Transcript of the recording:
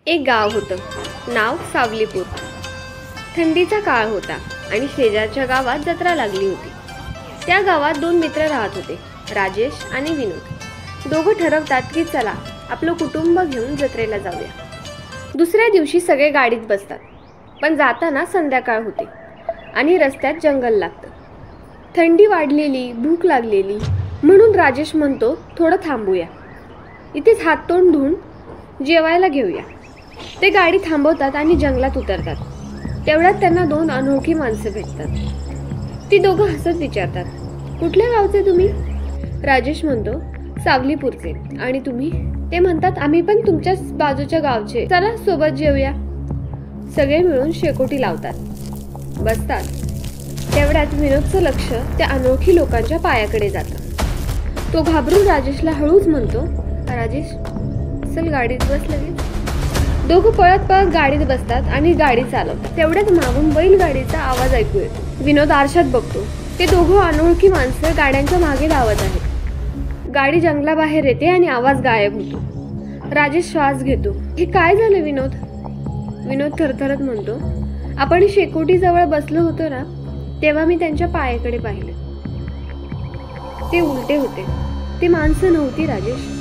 एक गाव होतं. नाव सावलीपूर. थंडीचा काळ होता आणि शेजारच्या गावात जत्रा लागली होती. त्या गावात दोन मित्र राहत होते, राजेश आणि विनोद. दोघं ठरवतात की चला आपलं कुटुंब घेऊन जत्रेला जाऊया. दुसऱ्या दिवशी सगळे गाडीत बसतात, पण जाताना संध्याकाळ होते आणि रस्त्यात जंगल लागतं. थंडी वाढलेली, भूक लागलेली, म्हणून राजेश म्हणतो थोडं थांबूया, इथेच हात तोंड धुवून जेवायला घेऊया. ते गाडी थांबवतात आणि जंगलात उतरतात. तेवढ्यात त्यांना दोन अनोळखी माणसं भेटतात. ती दोघं हसत विचारतात, कुठल्या गावचे तुम्ही? राजेश म्हणतो सावलीपूरचे. आणि तुम्ही? ते म्हणतात आम्ही पण तुमच्याच बाजूच्या गावचे, चला सोबत जेवूया. सगळे मिळून शेकोटी लावतात, बसतात. तेवढ्यात विनोदचं लक्ष त्या अनोळखी लोकांच्या पायाकडे जातं. तो घाबरून राजेशला हळूच म्हणतो, राजेश चल गाडीत बस लगेच. दोघं पळत पळत गाडीत बसतात आणि गाडी चालवतात. तेवढ्यात मागून बैलगाडीचा आवाज ऐकू येतो. विनोद आरशात बघतो. ते दोघं अनोळखी माणसं गाड्यांच्या मागे धावत आहेत. गाडी जंगलाबाहेर येते आणि आवाज गायब होतो. राजेश श्वास घेतो. हे काय झालं विनोद? विनोद थरथरत म्हणतो, आपण शेकोटी जवळ बसलो होतो ना, तेव्हा मी त्यांच्या पायाकडे पाहिले. ते उलटे होते. ते माणसं नव्हती राजेश,